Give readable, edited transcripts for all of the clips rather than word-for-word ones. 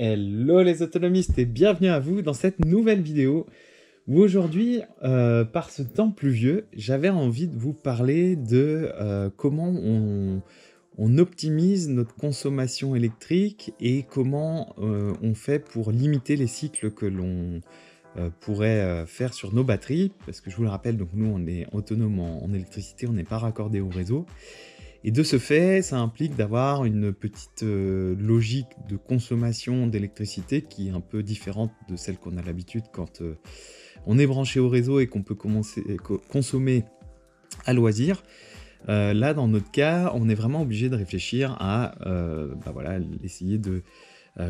Hello les autonomistes et bienvenue à vous dans cette nouvelle vidéo où aujourd'hui, par ce temps pluvieux, j'avais envie de vous parler de comment on optimise notre consommation électrique et comment on fait pour limiter les cycles que l'on pourrait faire sur nos batteries, parce que je vous le rappelle, donc nous on est autonome en électricité, on n'est pas raccordé au réseau. Et de ce fait, ça implique d'avoir une petite logique de consommation d'électricité qui est un peu différente de celle qu'on a l'habitude quand on est branché au réseau et qu'on peut consommer à loisir. Là, dans notre cas, on est vraiment obligé de réfléchir à voilà, essayer de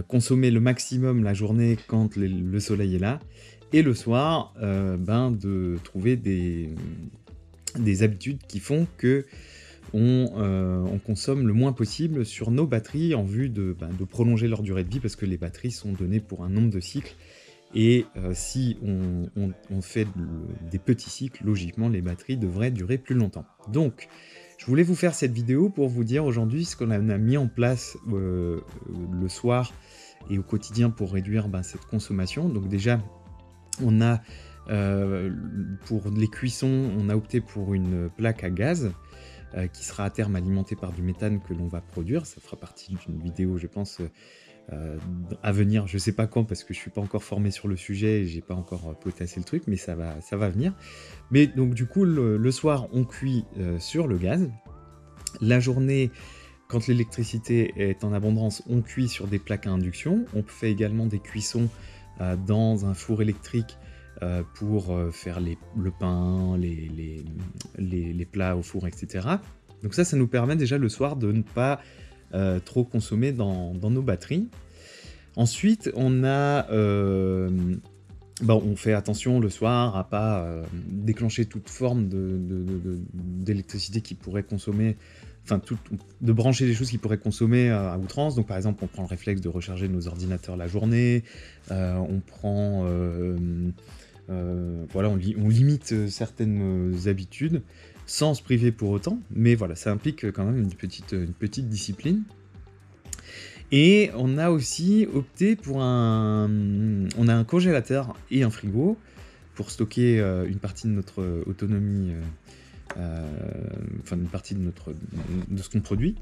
consommer le maximum la journée quand le soleil est là, et le soir, de trouver des habitudes qui font que on consomme le moins possible sur nos batteries en vue de prolonger leur durée de vie, parce que les batteries sont données pour un nombre de cycles, et si on fait des petits cycles, logiquement les batteries devraient durer plus longtemps. Donc je voulais vous faire cette vidéo pour vous dire aujourd'hui ce qu'on a mis en place le soir et au quotidien pour réduire cette consommation. Donc déjà, on a pour les cuissons, on a opté pour une plaque à gaz qui sera à terme alimentée par du méthane que l'on va produire. Ça fera partie d'une vidéo, je pense, à venir. Je sais pas quand, parce que je suis pas encore formé sur le sujet et j'ai pas encore potassé le truc, mais ça va venir. Mais donc du coup, le soir, on cuit sur le gaz. La journée, quand l'électricité est en abondance, on cuit sur des plaques à induction. On fait également des cuissons dans un four électrique pour faire le pain, les plats au four, etc. Donc ça nous permet déjà le soir de ne pas trop consommer dans nos batteries. Ensuite, on a... on fait attention le soir à pas déclencher toute forme d'électricité qui pourrait consommer... de brancher des choses qui pourraient consommer à outrance. Donc par exemple, on prend le réflexe de recharger nos ordinateurs la journée, on prend... on limite certaines habitudes sans se priver pour autant, mais voilà, ça implique quand même une petite discipline. Et on a aussi opté pour on a un congélateur et un frigo pour stocker une partie de notre autonomie, une partie de ce qu'on produit.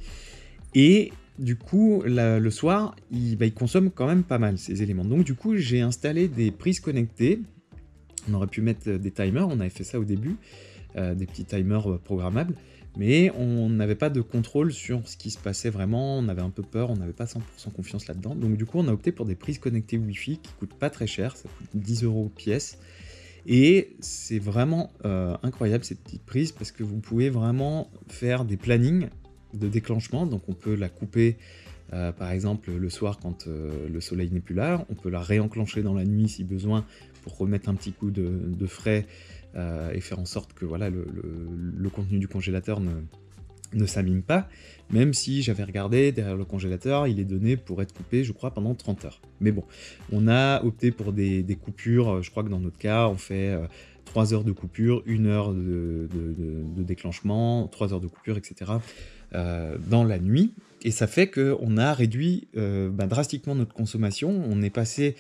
Et du coup, le soir, il consomme quand même pas mal ces éléments. Donc du coup, j'ai installé des prises connectées. On aurait pu mettre des timers, on avait fait ça au début, des petits timers programmables, mais on n'avait pas de contrôle sur ce qui se passait vraiment, on avait un peu peur, on n'avait pas 100% confiance là-dedans. Donc du coup, on a opté pour des prises connectées Wi-Fi qui coûtent pas très cher, ça coûte 10 € pièce. Et c'est vraiment incroyable cette petite prise, parce que vous pouvez vraiment faire des plannings de déclenchement. Donc on peut la couper par exemple le soir quand le soleil n'est plus là, on peut la réenclencher dans la nuit si besoin pour remettre un petit coup de frais et faire en sorte que voilà, le contenu du congélateur ne s'abîme pas, même si j'avais regardé derrière le congélateur, il est donné pour être coupé, je crois, pendant 30 heures. Mais bon, on a opté pour des coupures, je crois que dans notre cas, on fait 3 heures de coupure, 1 heure de déclenchement, 3 heures de coupure, etc. Dans la nuit, et ça fait qu'on a réduit drastiquement notre consommation. On est passé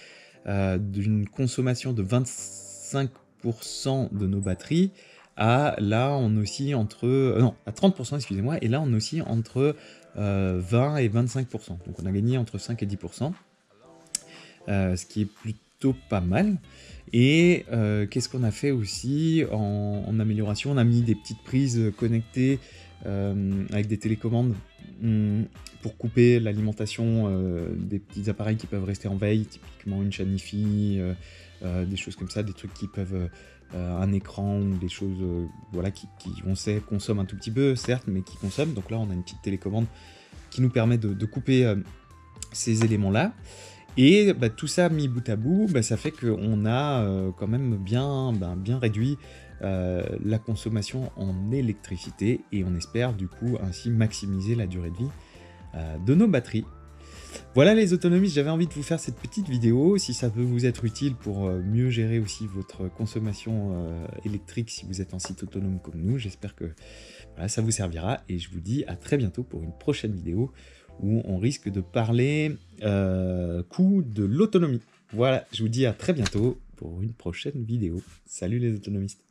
d'une consommation de 25% de nos batteries à là on oscille entre à 30%, excusez-moi, et là on oscille entre 20 et 25%. Donc on a gagné entre 5 et 10%, ce qui est plutôt pas mal. Et qu'est-ce qu'on a fait aussi en amélioration? On a mis des petites prises connectées avec des télécommandes pour couper l'alimentation des petits appareils qui peuvent rester en veille, typiquement une chaîne Wi-Fi, des choses comme ça, des trucs qui peuvent... un écran ou des choses qui on sait consomment un tout petit peu, certes, mais qui consomment. Donc là on a une petite télécommande qui nous permet de couper ces éléments là, et tout ça mis bout à bout, ça fait qu'on a quand même bien réduit la consommation en électricité, et on espère du coup ainsi maximiser la durée de vie de nos batteries. Voilà les autonomistes, j'avais envie de vous faire cette petite vidéo. Si ça peut vous être utile pour mieux gérer aussi votre consommation électrique si vous êtes en site autonome comme nous, j'espère que voilà, ça vous servira, et je vous dis à très bientôt pour une prochaine vidéo où on risque de parler coût de l'autonomie. Voilà, je vous dis à très bientôt pour une prochaine vidéo. Salut les autonomistes.